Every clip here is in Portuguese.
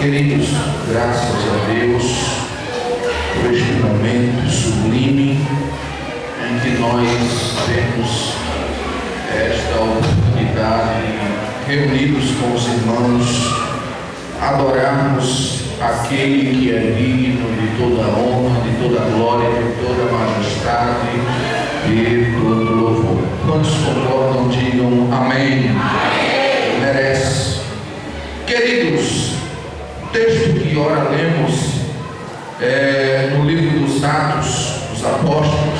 Queridos, graças a Deus por este momento sublime em que nós temos esta oportunidade de, reunidos com os irmãos, adorarmos aquele que é digno de toda honra, de toda glória, de toda majestade e todo louvor. Quantos concordam, digam amém. Amém. Merece. Queridos, o texto que ora lemos no livro dos Atos dos Apóstolos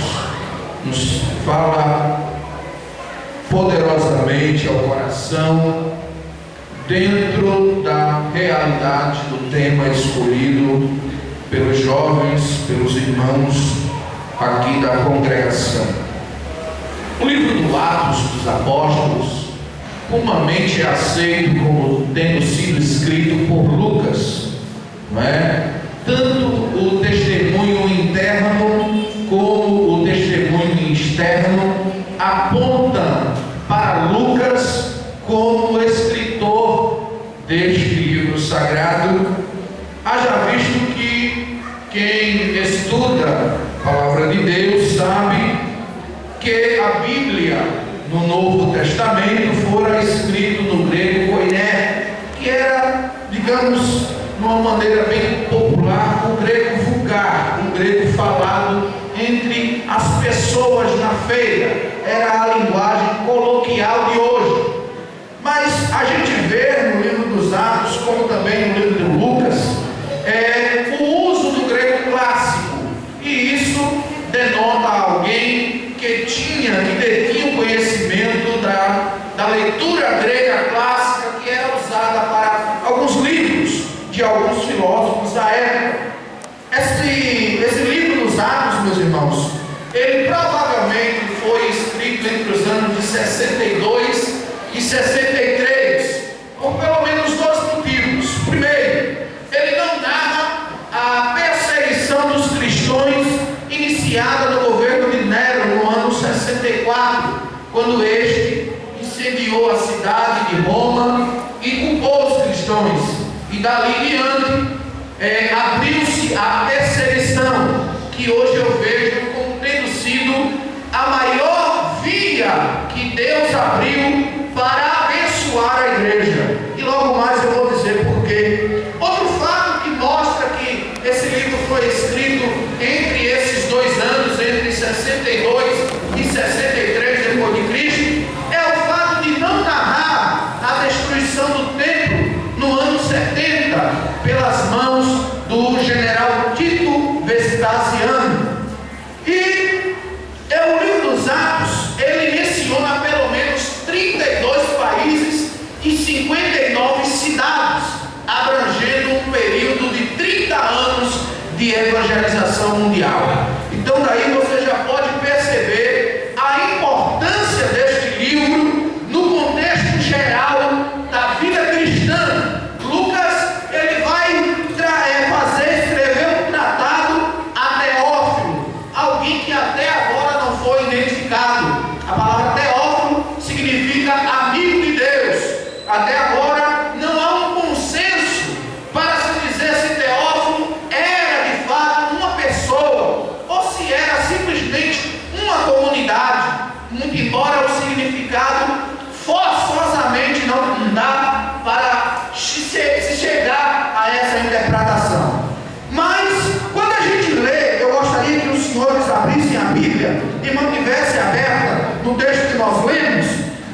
nos fala poderosamente ao coração dentro da realidade do tema escolhido pelos jovens, pelos irmãos aqui da congregação. O livro do Atos dos Apóstolos comumente é aceito como tendo sido escrito por Lucas, não é? Tanto o testemunho interno como o testemunho externo apontam para Lucas como escritor deste livro sagrado. Haja visto que quem estuda a palavra de Deus sabe que a Bíblia no Novo Testamento fora escrito no grego koiné, que era, digamos, de uma maneira bem popular, o grego vulgar, o grego falado entre as pessoas na feira. Era a linguagem coloquial de hoje. Mas a gente vê no livro dos Atos, como também no livro de Lucas, o uso do grego clássico, e isso denota alguém que detinha o conhecimento da leitura grega clássica, que era usada para alguns livros de alguns filósofos da época. Esse livro dos Atos, meus irmãos, ele provavelmente foi escrito entre os anos de 62 e 63, por pelo menos dois motivos. Primeiro, ele não narra a perseguição dos cristãos iniciada no governo de Nero no ano 64, quando este incendiou a cidade de Roma e culpou os cristãos. E dali em diante abriu-se a perseguição, que hoje eu vejo como tendo sido a maior via que Deus abriu para abençoar a igreja. E logo mais eu vou dizer por quê. Outro fato que mostra que esse livro foi escrito entre esses dois anos, entre 62 e 63 depois de Cristo, é o fato de não narrar a destruição do templo no ano 70 pelas mãos do general Tito Vespasiano. E o livro dos Atos, ele menciona pelo menos 32 países e 59 cidades, abrangendo um período de 30 anos de evangelização mundial. Então daí você já pode perceber a importância deste livro no contexto geral da vida cristã. Lucas, ele vai escrever um tratado a Teófilo, alguém que até agora não foi identificado. A palavra Teófilo significa amigo de Deus. Até agora não há um consenso para se dizer se Teófilo era de fato uma pessoa ou se era simplesmente uma comunidade, muito embora o significado forçosamente não dá para se chegar a essa interpretação. Mas quando a gente lê, eu gostaria que os senhores abrissem a Bíblia e mantivessem aberta no texto que nós lemos.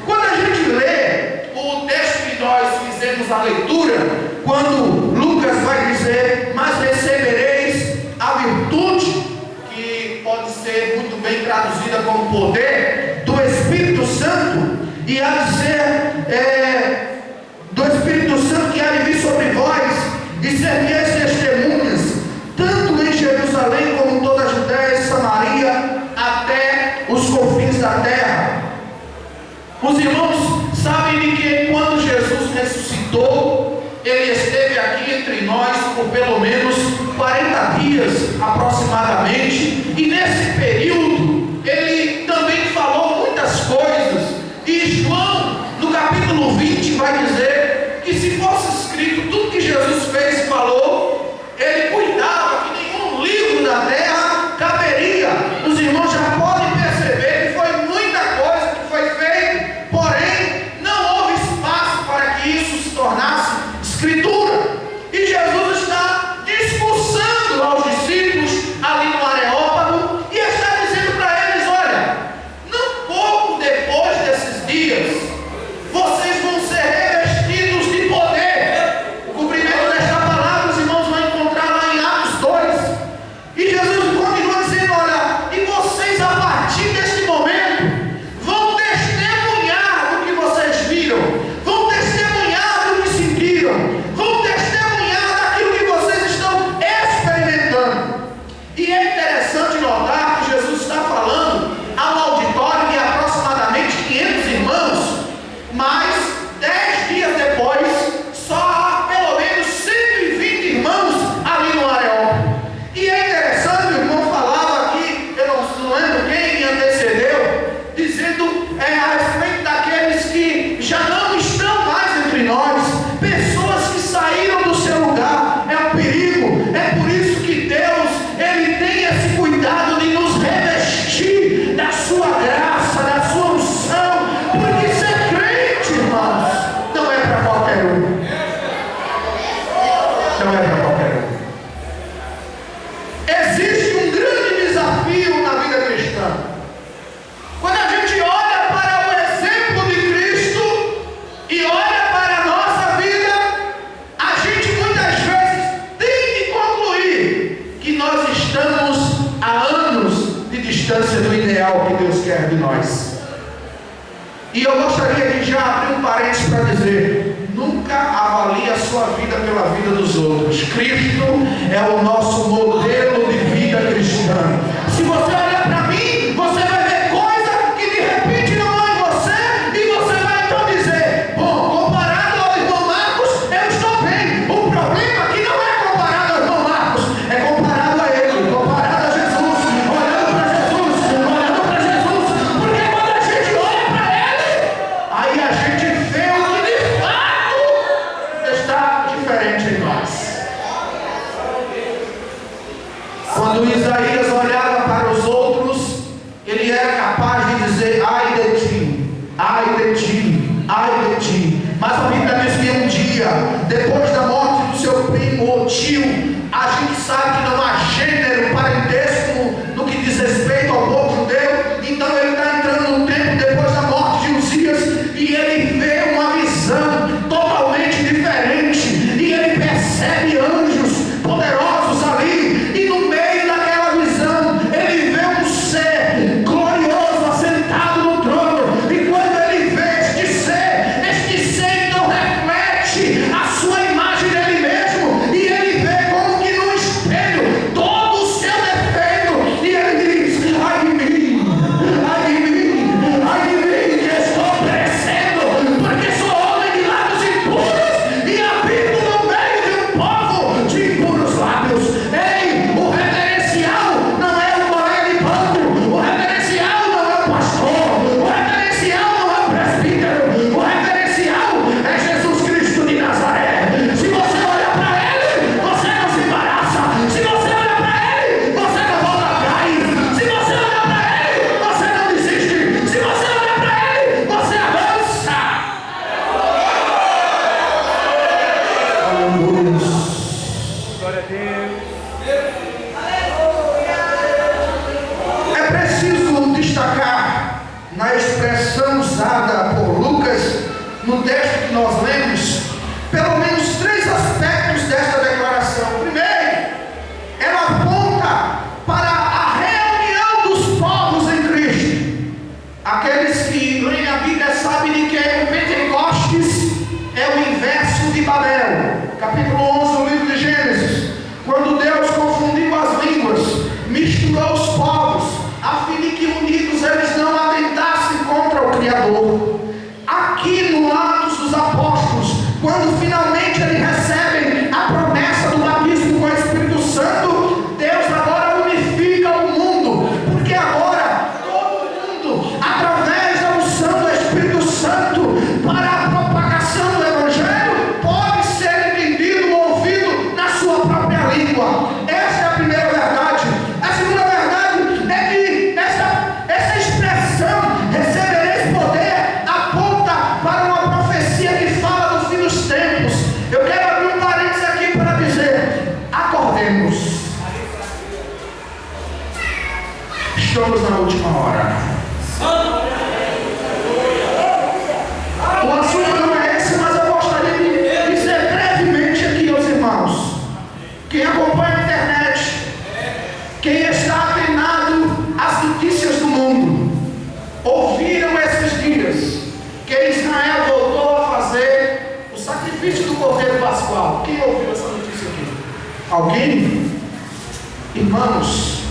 Quando a gente lê o texto que nós fizemos a leitura, quando Lucas vai dizer: mas recebereis a virtude, que pode ser muito bem traduzida como poder do Espírito Santo, e há de ser do Espírito Santo que há de vir sobre vós, e sereis testemunhas, tanto em Jerusalém como em toda a Judéia e Samaria, até os confins da terra. Os irmãos sabem de que quando Jesus ressuscitou, ele esteve aqui entre nós por pelo menos 40 dias aproximadamente, e nesse período ele também falou muitas coisas. E João, no capítulo 20, vai dizer que se fosse escrito tudo que Jesus fez eu gostaria de já abrir um parênteses para dizer: nunca avalie a sua vida pela vida dos outros. Cristo é o nosso modelo de vida cristã. Se você olhar para mim, você vai ver coisa que de repente não é em você, e você vai então dizer: bom, comparado ao irmão Marcos, eu estou bem. O problema aqui não é comparado ao irmão Marcos, é comparado a ele, comparado a Jesus, olhando para Jesus, porque quando a gente olha para ele, aí a gente vê o que de fato está diferente em nós. Quando Isaías olhava para os outros, ele era capaz de dizer: ai de ti, ai de ti, ai de ti. Mas a Bíblia diz que um dia, depois da morte do seu primo ou tio, a gente sabe que não há gênero, parentesco no que diz respeito ao povo judeu. Então ele está entrando no tempo depois da morte de Uzias, e ele vê uma visão totalmente diferente, e ele percebe anjos poderosos ali, e no meio daquela visão ele vê um ser glorioso assentado no trono. E quando ele vê este ser então reflete a sua imagem dele mesmo, e ele vê como que no espelho todo o seu defeito, e ele diz: ai de mim, ai de mim, ai de mim, que estou perecendo, porque sou homem de lábios impuros e habito no meio de um povo de impuros lábios. Ei, o reverencial não é o colega de banco, o reverencial não é o pastor, o reverencial não é o presbítero, o reverencial é Jesus Cristo de Nazaré. Se você olha para ele, você não se embaraça. Se você olha para ele, você não volta atrás. Se você olha para ele, você não desiste. Se você olha para ele, você avança. Aleluia. Glória a Deus. É preciso destacar na expressão usada por Lucas no texto que nós lemos, pelo menos 3 aspectos desta declaração. Primeiro, ela aponta para a reunião dos povos em Cristo. Aqueles que leem a Bíblia sabem de que o Pentecostes é o inverso de Babel. Capítulo 11 do livro de Gênesis, quando Deus confundiu as línguas, misturou os povos, a fim de que unidos eles não atentassem contra o Criador. Aqui no Atos dos Apóstolos, quando finalmente eles recebem a promessa do batismo com o Espírito Santo, Deus agora unifica o mundo, porque agora todo mundo, através da unção do Espírito Santo para a propagação do Evangelho, pode ser entendido ou ouvido na sua própria língua. Essa é a primeira verdade. A segunda verdade é que essa expressão, recebereis poder, aponta para uma profecia que fala do fim dos tempos. Eu quero abrir um parênteses aqui para dizer: acordemos. Estamos na última hora. O assunto não é esse, mas eu gostaria de dizer brevemente aqui aos irmãos. Quem acompanha a internet, quem está atenado às notícias do mundo, ouviram esses dias que Israel voltou a fazer o sacrifício do Cordeiro Pascual. Quem ouviu essa notícia aqui? Alguém? Irmãos,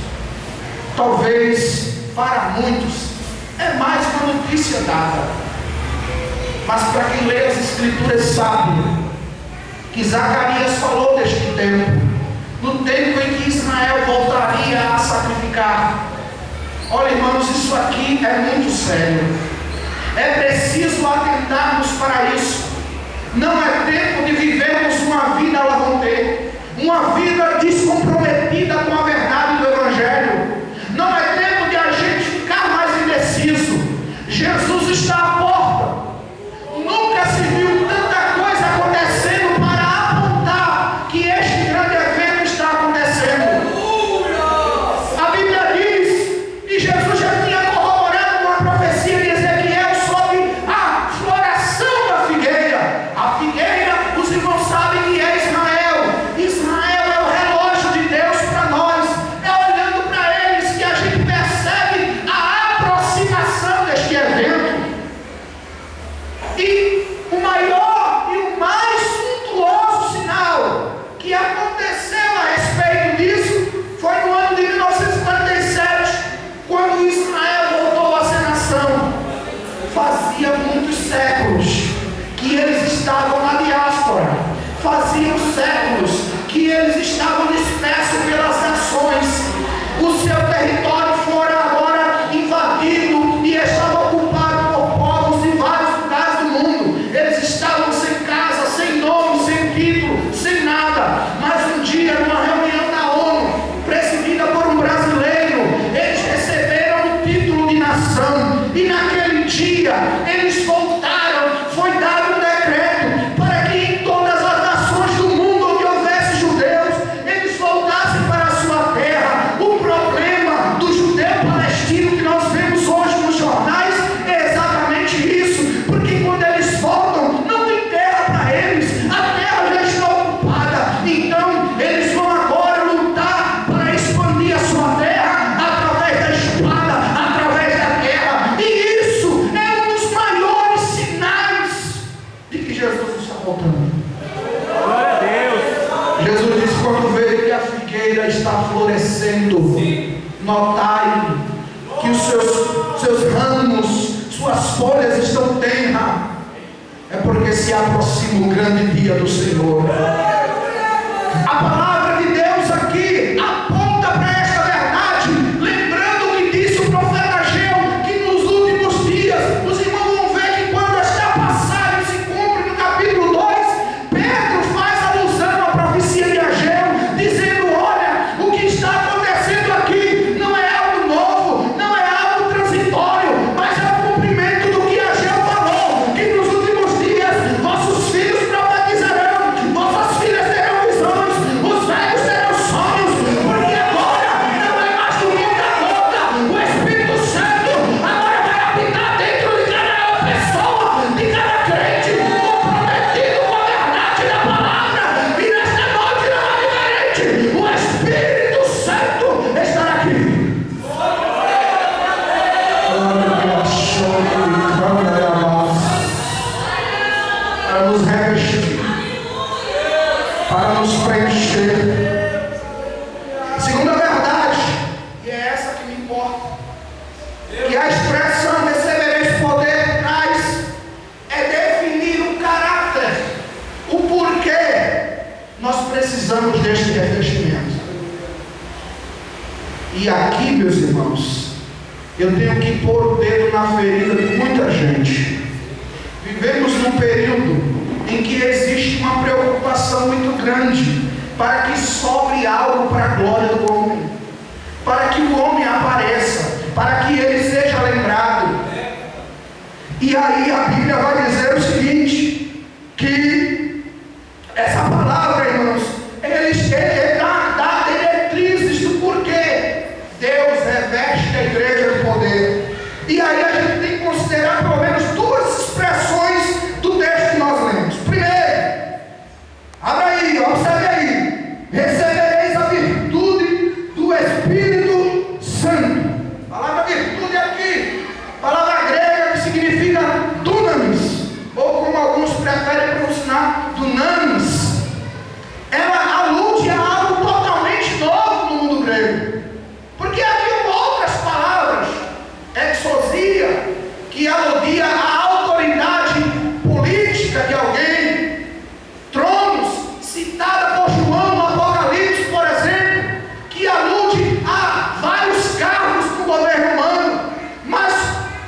talvez para muitos é mais uma notícia dada, mas para quem lê as Escrituras sabe que Zacarias falou deste tempo, no tempo em que Israel voltaria a sacrificar. Olha, irmãos, isso aqui é muito sério. É preciso atentarmos para isso. Não é tempo de vivermos uma vida lá vão ter, uma vida descomprometida com a verdade do Evangelho. Não é tempo de a gente ficar mais indeciso. Jesus está à porta. Nunca se viu tanta coisa acontecendo para apontar que este grande evento está acontecendo. A Bíblia diz, e Jesus já tinha corroborado com a profecia de Ezequiel sobre a floração da figueira. A figueira Jesus está voltando. Glória a Deus. Jesus disse: quando veio que a figueira está florescendo, notai que os seus ramos, suas folhas estão tenras. É porque se aproxima o grande dia do Senhor. A palavra de Deus aqui aponta para esta verdade, lembrando o que disse o profeta Ageu, que nos últimos dias, os irmãos vão ver que quando esta passagem se cumpre no capítulo 2, Pedro faz alusão à profecia de Ageu, dizendo: olha, o que está acontecendo aqui não é algo novo, não é algo transitório, mas é o cumprimento do que Ageu falou, que nos últimos dias vossos filhos profetizarão, vossas filhas terão visões, os velhos terão sonhos, porque agora não é mais do mundo da conta. O Espírito Santo agora vai habitar dentro de cada pessoa, de cada crente, comprometido com a verdade da palavra. E nesta noite não é diferente. O Espírito Santo estará aqui. Para nos revestir, para nos preencher. Segunda verdade, e é essa que me importa, que a expressão recebereis poder traz é definir o caráter, o porquê nós precisamos deste revestimento. E aqui, meus irmãos, eu tenho que pôr o dedo na ferida de muita gente. Vivemos num período em que existe uma preocupação muito grande para que sobre algo para a glória do homem, para que o homem apareça, para que ele seja lembrado. E aí a Bíblia vai dizer o seguinte, que essa palavra, irmãos, ele dá diretrizes do porquê Deus reveste a igreja de poder. E aí a gente tem que considerar pelo menos duas expressões do texto que nós lemos. Primeiro, abra aí, observe aí: recebereis a virtude do Espírito Santo. A palavra virtude aqui, palavra grega que significa dunamis, ou como alguns preferem pronunciar, dunamis. Ela alude a algo totalmente novo no mundo grego, porque havia outras palavras, exousia, que aludia à autoridade política de alguém, tronos, citada por João no Apocalipse, por exemplo, que alude a vários cargos no governo humano. Mas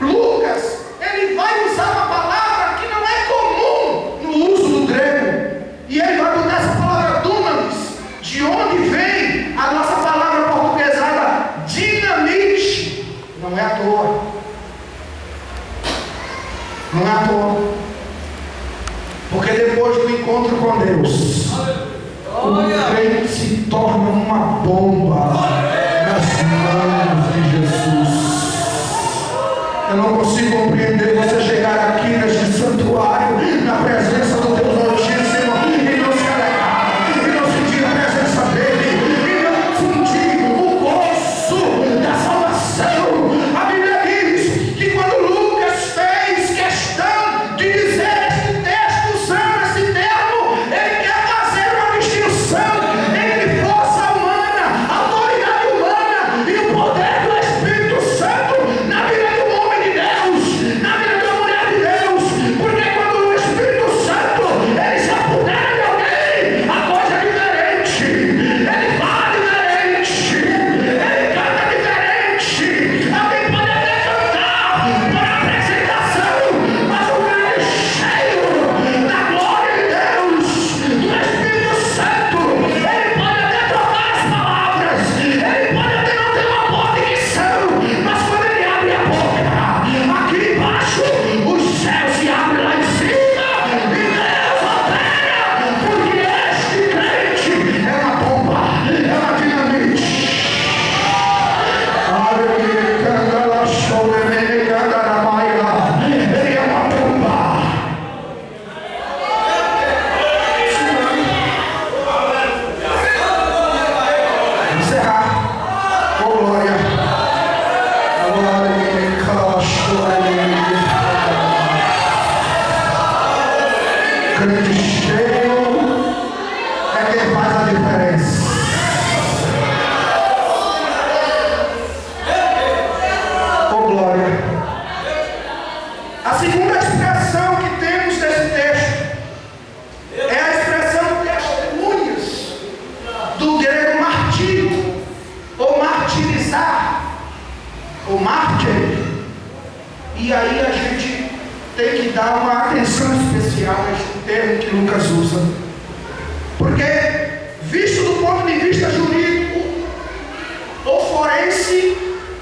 Lucas, ele vai usar uma palavra que não é comum no uso do grego, e ele vai botar essa palavra dunamis, de onde vem a nossa palavra portuguesada dinamite. Não é à toa. Não é à toa. Porque depois do encontro com Deus, o crente se torna uma bomba nas mãos de Jesus. Eu não consigo compreender você chegar aqui neste santuário, na presença do Deus Altíssimo, e não se alegrar, e não sentir a presença dele, e não sentir o gozo da salvação. A Bíblia diz que quando Lucas fez questão de dizer este texto, usando esse termo, ele quer fazer uma distinção entre força humana, autoridade humana e o poder do Espírito Santo na vida do homem de Deus, na vida da mulher de Deus. Porque quando Crente cheio é quem faz a diferença. Oh, glória. A segunda expressão que temos nesse texto é a expressão testemunhas, do grego martírio, ou martirizar, ou mártir. E aí a gente tem que dar uma atenção especial a este termo que Lucas usa, porque visto do ponto de vista jurídico ou forense,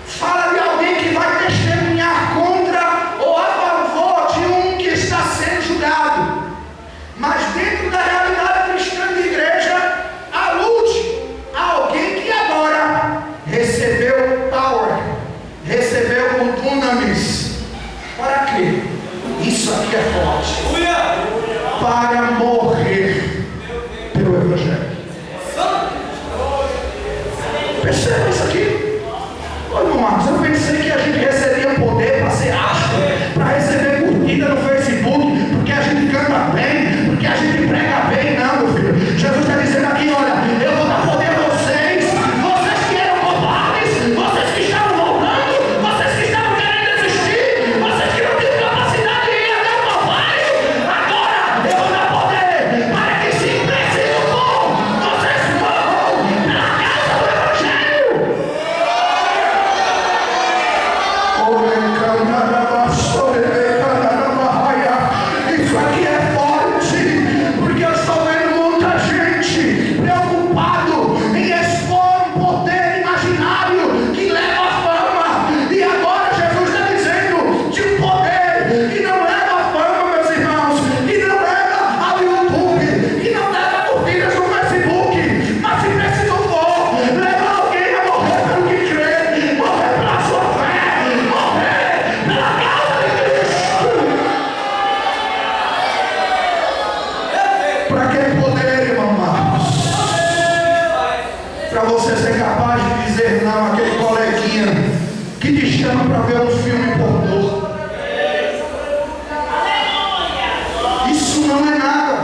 fala de alguém que vai testemunhar contra ou a favor de um que está sendo julgado. Mas dentro da realidade cristã da igreja, alude a alguém que agora recebeu power, recebeu o dunamis. Para quê? Isso aqui é forte. Para morrer pelo Evangelho. Perceba isso aqui? Ô, irmão Marcos, eu pensei que a gente recebia poder para ser astro, para receber curtida no Facebook, porque a gente canta bem, porque a gente prega bem. Não, meu filho. Jesus está dizendo aqui, olha, eu vou dar poder a vocês, vocês que eram covardes, vocês que estavam voltando, vocês que estavam querendo desistir, vocês que não tinham capacidade de ir até o Calvário. Agora eu vou dar poder para que, se preciso for, vocês morram pela causa do Evangelho. Isso aqui é forte, porque eu estou vendo muita gente preocupado em expor um poder imaginário que leva à fama. E agora Jesus está dizendo de um poder que não leva à fama, meus irmãos, que não leva ao YouTube, que não leva a curtidas no Facebook, mas se preciso for, leva alguém a morrer pelo que crê, morrer pela sua fé, morrer pela causa de Cristo. Para que poder, irmão Marcos? Para você ser capaz de dizer não àquele coleguinha que te chama para ver um filme pornô. Isso não é nada.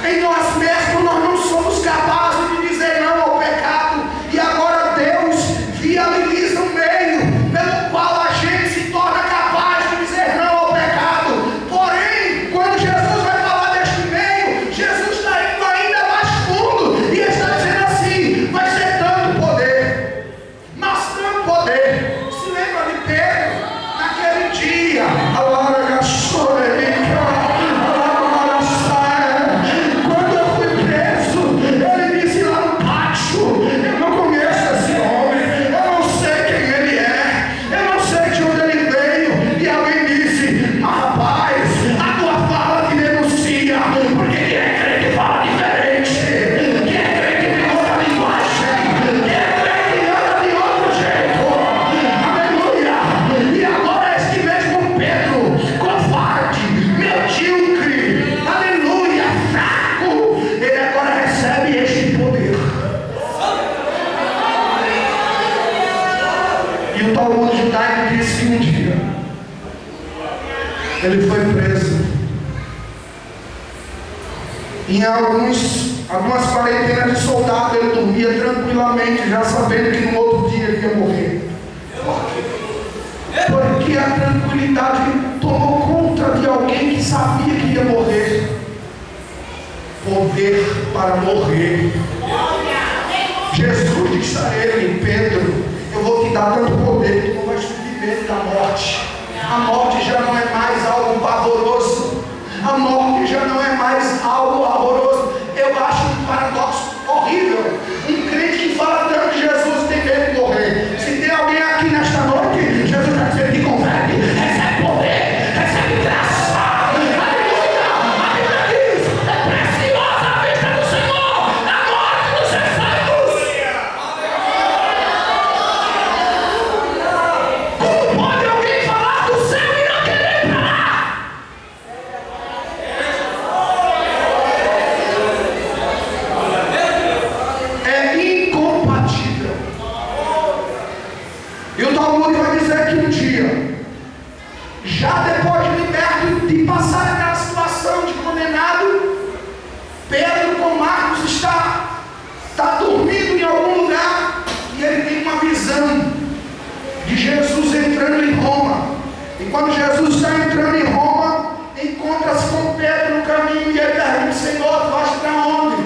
Em nós mesmos nós não somos capazes de dizer não ao pecado. E agora Deus viabiliza um meio pelo qual a gente se torna capaz de dizer não ao pecado. Porém, quando Jesus vai falar deste meio, Jesus está indo ainda mais fundo e está dizendo assim: vai ser tanto poder, mas tanto poder. Se lembra de Pedro naquele dia? Quando eu fui preso, ele disse lá no pátio: eu não conheço esse homem, eu não sei quem ele é, eu não sei de onde ele veio. E alguém disse: mas rapaz, a tua fala te denuncia, porque quem é crente fala diferente, quem é crente tem outra linguagem, quem é crente anda de outro jeito. Aleluia! E agora este mesmo Pedro, covarde, medíocre, aleluia, fraco, ele agora recebe este poder. E o Talmud judaico diz que um dia ele foi preso. Em algumas quarentenas de soldado ele dormia tranquilamente, já sabendo que no outro dia ele ia morrer. Porque a tranquilidade tomou conta de alguém que sabia que ia morrer. Poder para morrer. Jesus disse a ele: Pedro, eu vou te dar tanto poder que tu não vais ter medo da morte. A morte já não é mais algo pavoroso. A morte já não é mais algo horroroso. Eu acho um paradoxo horrível. Um crente que fala tanto de Jesus tem medo de morrer. Se tem alguém aqui nesta noite, Jesus está dizendo que converte, recebe poder, recebe graça. Aleluia! A Bíblia diz: é preciosa a vista do Senhor, a morte dos seus santos. Como pode alguém falar do céu e não querer ir para lá? quando Jesus está entrando em Roma, encontra-se com Pedro no caminho e ele pergunta: Senhor, tu vais para onde?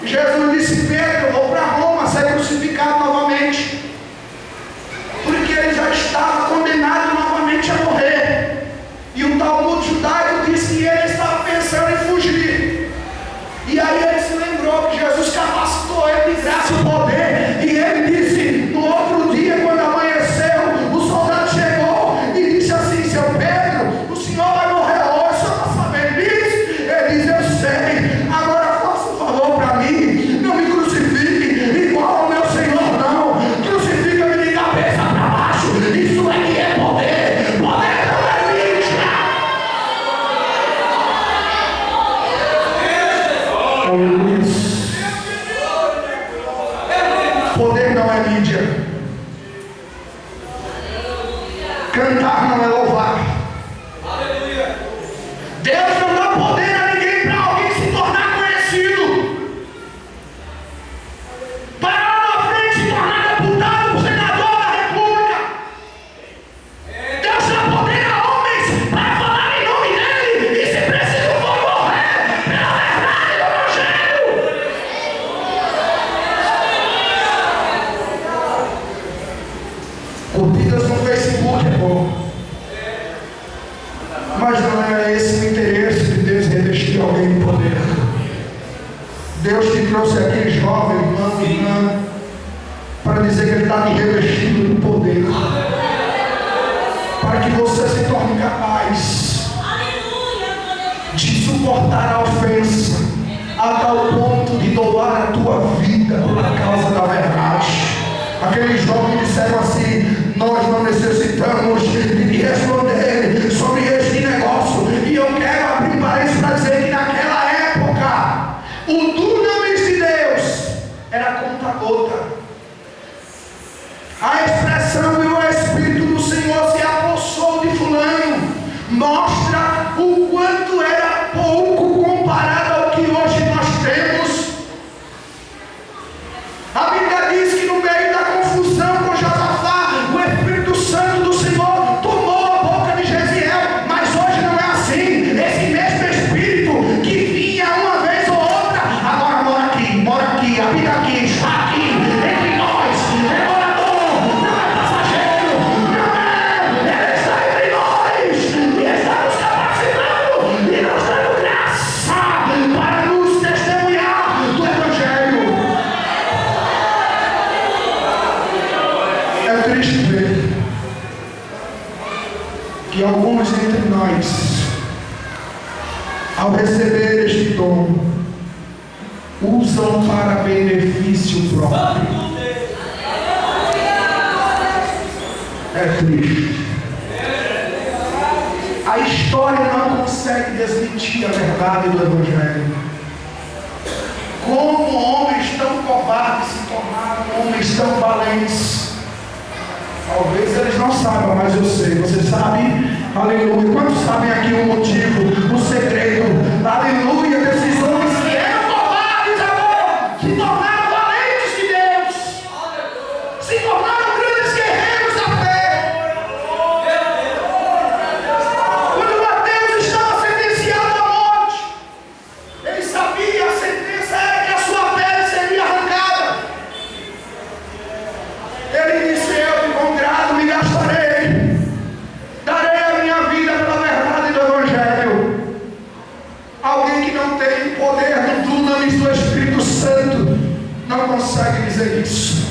E Jesus disse: Pedro, eu vou para Roma ser crucificado novamente, porque ele já estava condenado novamente a morrer. E o Talmud judaico diz que ele estava pensando em fugir. E aí ele se lembrou que Jesus capacitou ele de graça e poder. E ele disse, no outro dia, quando amanheceu, o soldado chegou e disse assim: seu Pedro, o senhor vai morrer hoje, o senhor está sabendo disso? Ele diz: eu sei, agora faça um favor para mim, não me crucifique igual ao meu Senhor, não. Crucifica-me de cabeça para baixo. Isso é que é poder. Poder não é mídia. Poder não é mídia. Cantar não é louvar. Deus não dá poder a ninguém para alguém se tornar conhecido, para lá na frente se tornar deputado ou senador da república. Deus dá poder a homens para falar em nome dele, e se preciso for morrer pela verdade do Evangelho. Curtidas no Facebook é bom, mas não é esse o interesse de Deus, revestir alguém de poder. Deus te trouxe aqui, jovem, irmão, para dizer que Ele está te revestindo de poder, para que você se torne capaz de suportar a ofensa, a tal ponto de doar a tua vida por causa da verdade. Aqueles jovens disseram assim: nós não necessitamos de responder sobre este negócio. E eu quero abrir parênteses para dizer que naquela época o dunamis de Deus era conta-gota. A expressão: e o Espírito do Senhor se apossou de fulano, mostra o quanto era pouco comparado ao que hoje nós temos. A Bíblia diz que no meio da confusão com Josafá, o Espírito Santo do Senhor tomou a boca de Jesiel. Mas hoje não é assim. Esse mesmo Espírito que vinha uma vez ou outra, agora mora aqui, habita aqui, está aqui entre nós. É morador, não é passageiro, não é. Ele está entre nós e está nos capacitando e nos dando graça para nos testemunhar do Evangelho. É triste ver que alguns entre nós, ao receber este dom, usam para benefício próprio. É triste. A história não consegue desmentir a verdade do Evangelho. Como homens tão covardes se tornaram homens tão valentes. Talvez eles não saibam, mas eu sei. Você sabe? Aleluia. Quantos sabem aqui o motivo, o segredo? Aleluia. Desses homens que eram covardes, amor, se tornaram valentes de Deus, se tornaram grandes guerreiros da fé. Quando Mateus estava sentenciado à morte, ele sabia, a sentença era que a sua pele seria arrancada. Ele disse: eu de bom grado me gastarei, darei a minha vida pela verdade do Evangelho. Alguém que não tem o poder do dunamis do Espírito Santo não consegue dizer isso,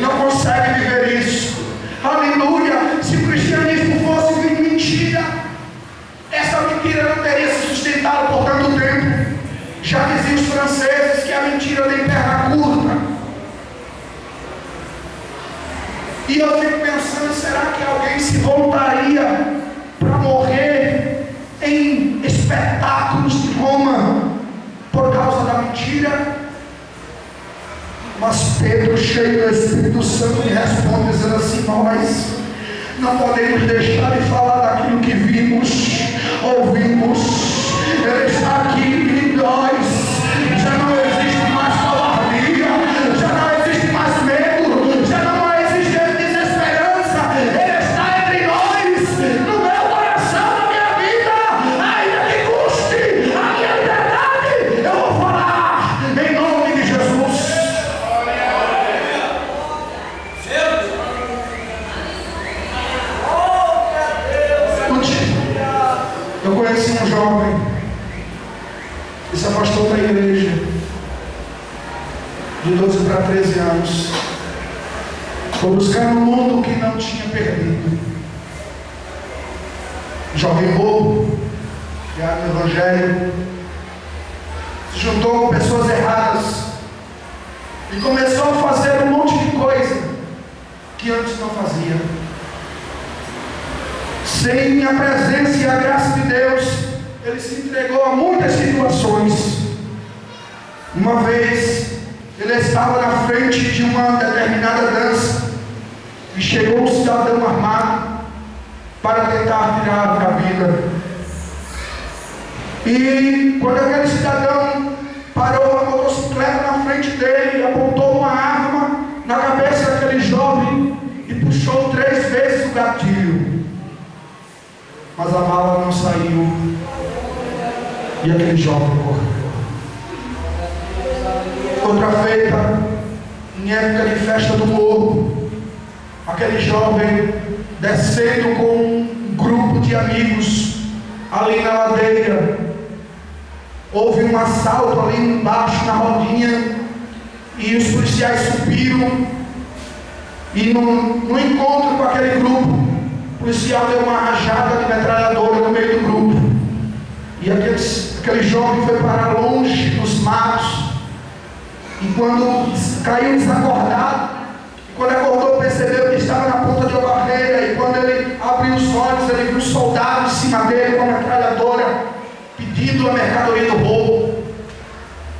não consegue viver isso. Aleluia. Se o cristianismo fosse mentira, essa mentira não teria se sustentado por tanto tempo. Já diziam os franceses que a mentira tem perna curta. E eu fico pensando: será que alguém se voltaria para morrer em espetáculos de Roma por causa da mentira? Mas Pedro, cheio do Espírito Santo, me responde dizendo assim: nós não podemos deixar de falar daquilo que vimos, ouvimos. Ele está aqui em nós. Já não existe mais covardia, já não existe mais medo, já não existe desesperança. Ele está entre nós, no meu pastor da igreja, de 12 para 13 anos, foi buscar no mundo que não tinha perdido. Jovem bobo, criado no Evangelho, se juntou com pessoas erradas e começou a fazer um monte de coisa que antes não fazia. Sem a presença e a graça de Deus, ele se entregou a muitas situações. Uma vez, ele estava na frente de uma determinada dança e chegou um cidadão armado para tentar tirar a vida. E quando aquele cidadão parou a motocicleta na frente dele, apontou uma arma na cabeça daquele jovem e puxou 3 vezes o gatilho. Mas a bala não saiu e aquele jovem morreu. Outra feita, em época de festa do morro, aquele jovem descendo com um grupo de amigos ali na ladeira, houve um assalto ali embaixo na rodinha e os policiais subiram e no encontro com aquele grupo, o policial deu uma rajada de metralhadora no meio do grupo e aquele jovem foi parar longe nos matos. E quando caiu desacordado, quando acordou percebeu que estava na ponta de uma barreira, e quando ele abriu os olhos, ele viu um soldado em cima dele com a metralhadora, pedindo a mercadoria do roubo.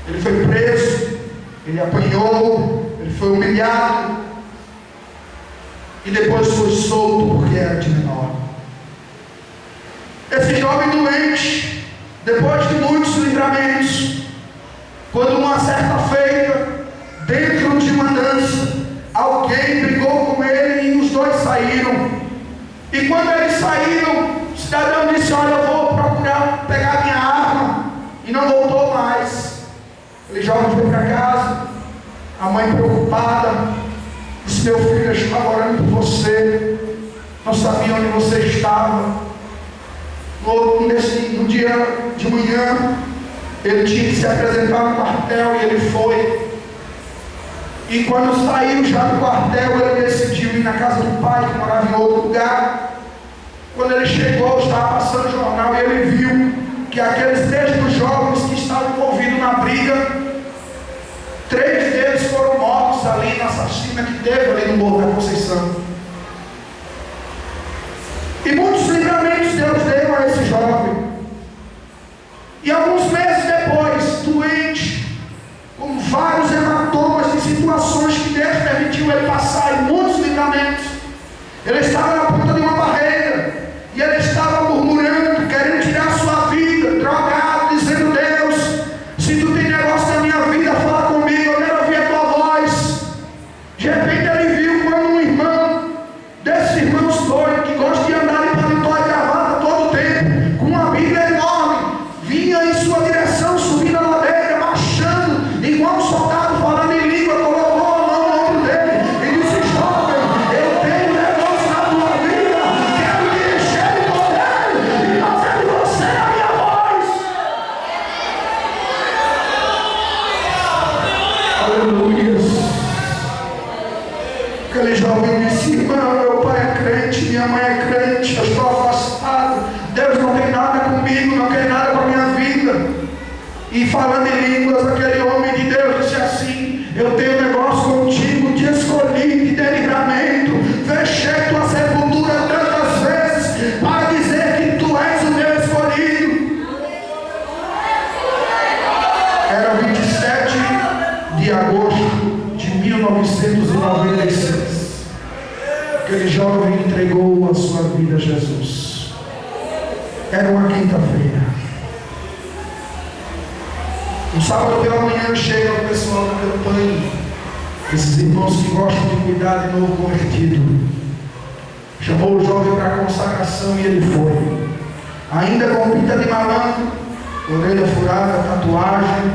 Ele foi preso, ele apanhou, ele foi humilhado, e depois foi solto porque era de menor. Esse jovem doente, depois de muitos livramentos, quando uma certa feita, dentro de uma dança, alguém brigou com ele e os dois saíram. E quando eles saíram, o cidadão disse: olha, eu vou procurar pegar minha arma. E não voltou mais. Ele jovem foi para casa, a mãe preocupada, disse: meu filho, eu estava orando por você, não sabia onde você estava. No dia de manhã, ele tinha que se apresentar no quartel e ele foi. E quando saiu já do quartel, ele decidiu ir na casa do pai, que morava em outro lugar. Quando ele chegou, estava passando o jornal e ele viu que aqueles mesmos jovens que estavam envolvidos na briga, 3 deles foram mortos ali na chacina que teve ali no Morro da Conceição. E muitos livramentos Deus deu a esse jovem. E alguns meses depois, doente, com vários hematomas e situações que Deus permitiu ele passar, e muitos livramentos, ele estava na ponta de uma barreira, e ele estava murmurando, querendo tirar sua vida, drogado, dizendo: Deus, se tu tem negócio da minha vida, fala comigo, eu quero ouvir a tua voz. De repente ele viu quando um irmão, desses irmãos doidos, que gosta de andar de paletó e gravata todo o tempo, com uma Bíblia enorme, vinha em sua direção, subindo a ladeira, marchando, igual um soldado falando em língua, colocou a mão no ombro dele e disse: jovem, eu tenho negócio na tua vida, quero te encher de poder e fazer de você a minha voz. Aleluia. Aquele jovem disse: irmão, meu pai é crente, minha mãe é crente, eu estou afastado, Deus não tem nada comigo, não quer nada com a minha vida. E falando em línguas, aquele homem de Deus disse assim: eu tenho um negócio contigo, te escolhi, te dei livramento, fechei tua sepultura tantas vezes para dizer que tu és o meu escolhido. Era 27 de agosto de 1996. Aquele jovem entregou a sua vida a Jesus. Era uma quinta-feira. No sábado pela manhã chega o pessoal da campanha, esses irmãos que gostam de cuidar de novo convertido. Chamou o jovem para a consagração e ele foi. Ainda com pinta de malandro, orelha furada, tatuagem,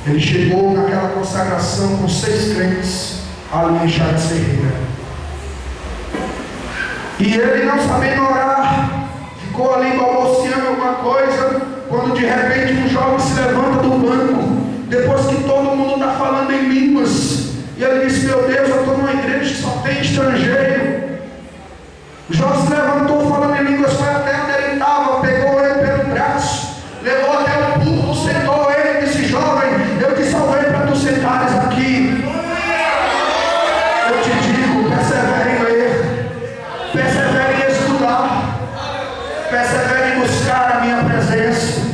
ele chegou naquela consagração com 6 crentes ali em Charles Ferreira. E ele, não sabendo orar, ficou ali balbuciando alguma coisa, quando de repente um jovem se levanta do depois que todo mundo está falando em línguas. E ele disse: meu Deus, eu estou numa igreja que só tem estrangeiro. O jovem se levantou falando em línguas, foi até onde ele estava, pegou ele pelo braço, levou até o púlpito, sentou ele e disse: jovem, eu te salvei para tu sentares aqui. Eu te digo, persevere em ler, persevere em estudar, persevere em buscar a minha presença.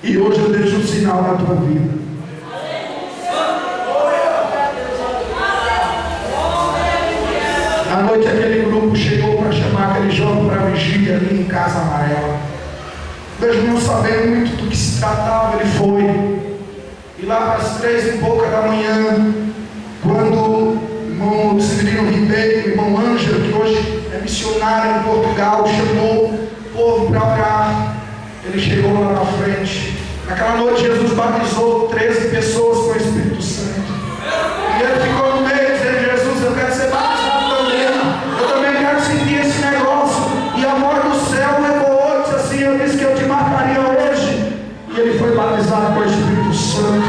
E hoje eu deixo um sinal na tua vida. À noite aquele grupo chegou para chamar aquele jovem para vigília ali em Casa Amarela. Mesmo não sabendo muito do que se tratava, ele foi. E lá para as 3 e pouca da manhã, quando o irmão Severino Ribeiro, o irmão Ângelo, que hoje é missionário em Portugal, chamou o povo para orar, ele chegou lá na frente. Naquela noite Jesus batizou 13 pessoas com o Espírito Santo. E ele ficou no meio dizendo: Jesus, eu quero ser batizado também. Eu também quero sentir esse negócio. E a voz do céu levou, disse assim: eu disse que eu te marcaria hoje. E ele foi batizado com o Espírito Santo.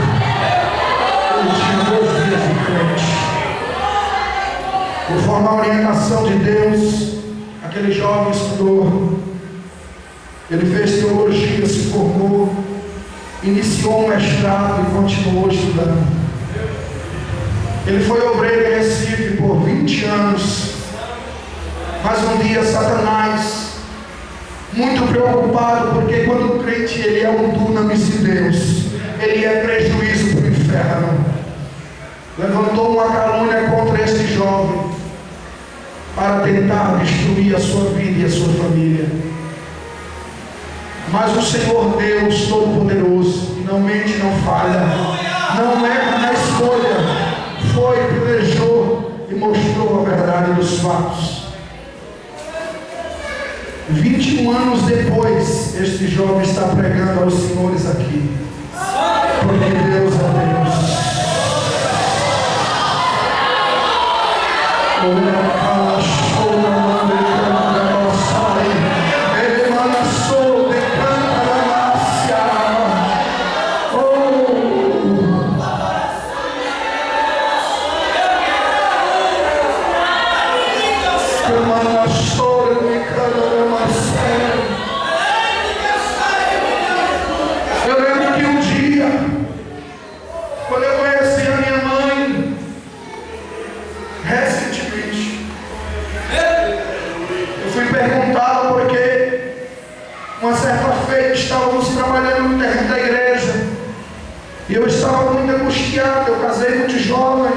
Ele tinha 2 dias em frente. Conforme a orientação de Deus, aquele jovem estudou. Ele fez teologia, se formou, iniciou um mestrado e continuou estudando. Ele foi obreiro em Recife por 20 anos. Mas um dia Satanás, muito preocupado, porque quando o crente ele é um dunamis de Deus, ele é prejuízo para o inferno, levantou uma calúnia contra este jovem para tentar destruir a sua vida e a sua família. Mas o Senhor Deus Todo-Poderoso, não mente, não falha, não erra na escolha, foi, pelejou e mostrou a verdade dos fatos. 21 anos depois, este jovem está pregando aos senhores aqui, porque Deus é Deus. Eu lembro que um dia, quando eu conheci a minha mãe, recentemente, eu fui perguntado porque uma certa feita estávamos trabalhando no terreno da igreja e eu estava muito angustiado. Eu casei muito jovem,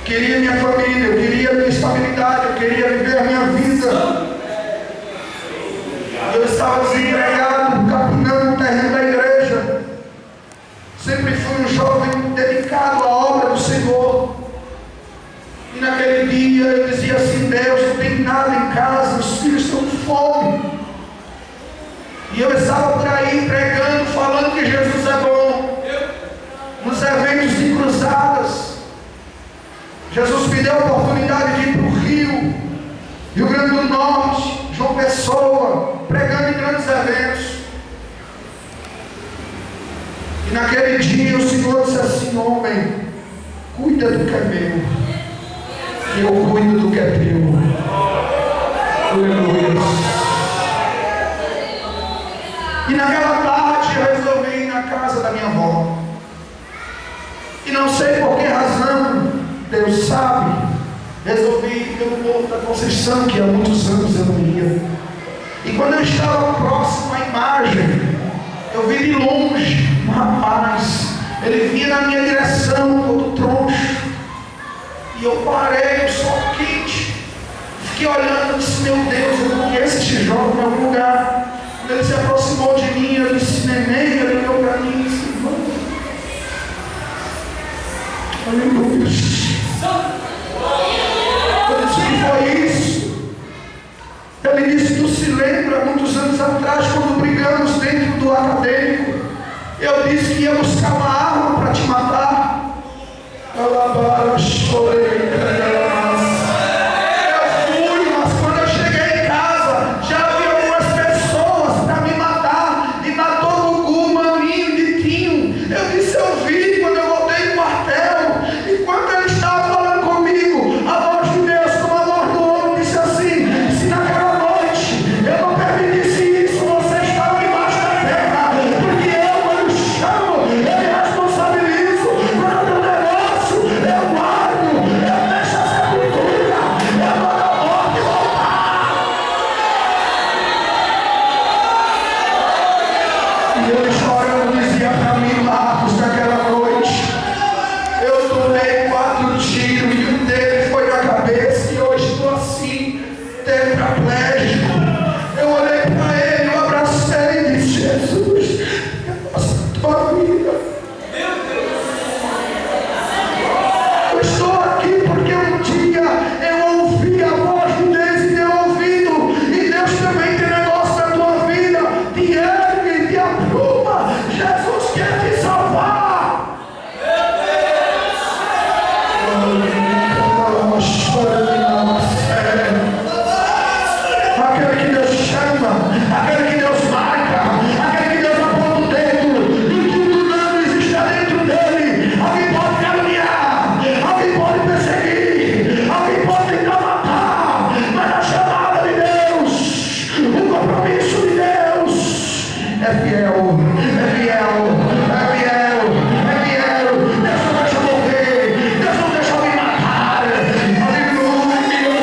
queria minha família, eu queria minha estabilidade, eu queria viver a minha vida. Eu estava desempregado, capinando o terreno da igreja. Sempre fui um jovem dedicado à obra do Senhor. E naquele dia eu dizia assim: Deus, não tem nada em casa, os filhos estão com fome. E eu estava por aí pregando, falando que Jesus é bom, nos eventos de cruzadas. Jesus me deu a oportunidade de ir para o Rio Grande do Norte, João Pessoa, pregando em grandes eventos. E naquele dia o Senhor disse assim: homem, cuida do que é meu, e eu cuido do que é teu. Aleluia. E naquela tarde eu resolvi ir na casa da minha avó. E não sei por que razão, Deus sabe, resolvi ir pelo Morro da Conceição, que há muitos anos eu não ia. E quando eu estava próximo à imagem, eu vi de longe um rapaz. Ele vinha na minha direção, todo troncho. E eu parei, sol quente. Fiquei olhando e disse: meu Deus, eu conheço este jovem em algum lugar. Quando ele se aproximou de mim, eu disse: neném. Ele olhou para mim e disse: irmão. Aleluia. Eu disse: o que foi isso? Ele disse: tu se lembra, muitos anos atrás, quando brigamos dentro do acadêmico, eu disse que ia buscar uma arma para te matar. Eu fui, mas quando eu cheguei em casa, já havia algumas pessoas para me matar, e matou o Gugu, Maninho, Ditinho. Ele chorando dizia para mim, Marcos, naquela noite, eu tomei 4 tiros e um deles foi na cabeça e hoje estou assim, tetraplégico. Eu olhei para ele, eu abracei e disse, Jesus, a tua vida. Eu estou aqui porque um dia eu ouvi a voz de Deus e deu ouvido, e Deus também tem negócio na tua vida, te ergue, te apruma. Jesus quer te salvar. Aquele que Deus chama, aquele que Deus marca, aquele que Deus aponta o dedo, e tudo não existe dentro dele. Alguém pode caluniar, alguém pode perseguir, alguém pode tentar matar, mas a chamada de Deus, o compromisso de Deus é fiel, é fiel, é fiel, é fiel. Deus não deixa morrer, Deus não deixa alguém matar. Aleluia.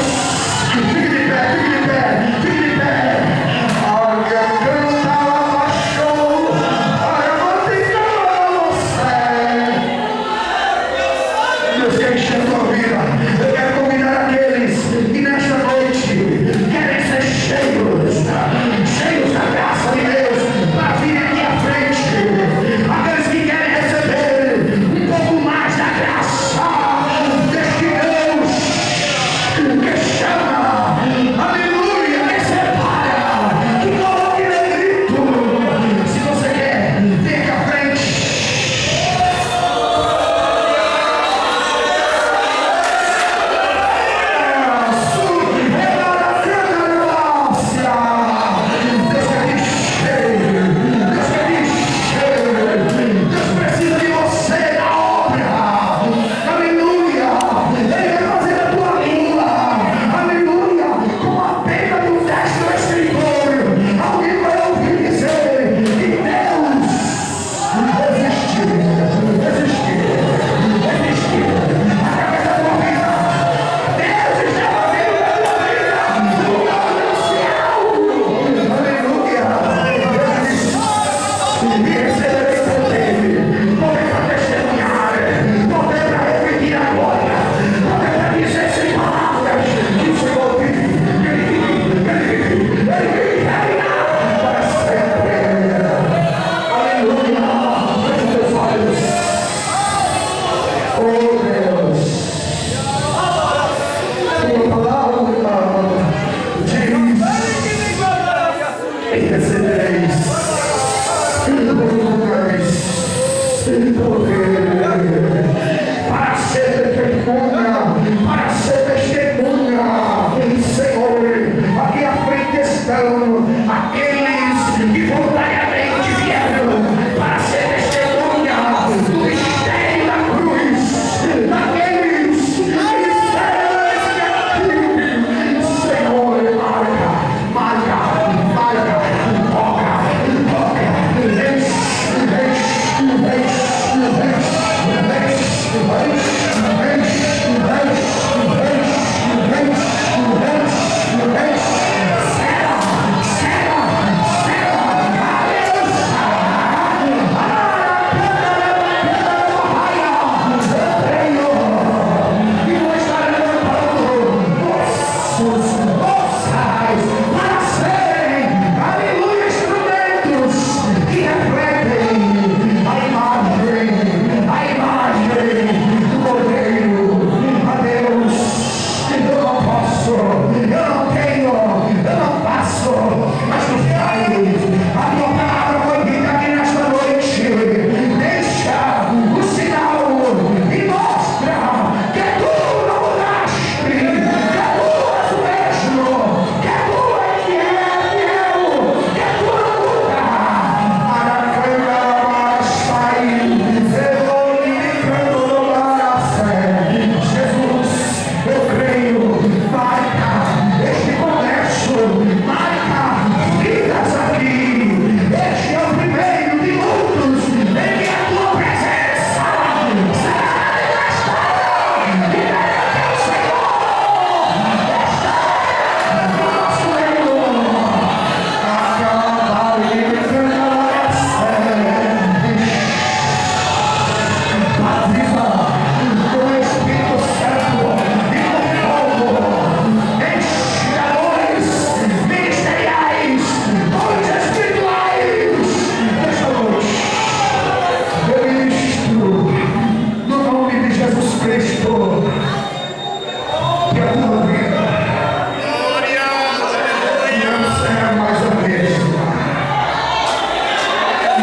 Fique de pé, fique de pé, fique de pé. Alguém canta lá, baixou, Deus quer encher a tua vida. Eu quero convidar aqueles que nesta noite querem ser cheios da graça de Deus, para vir aqui à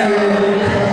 aleluia.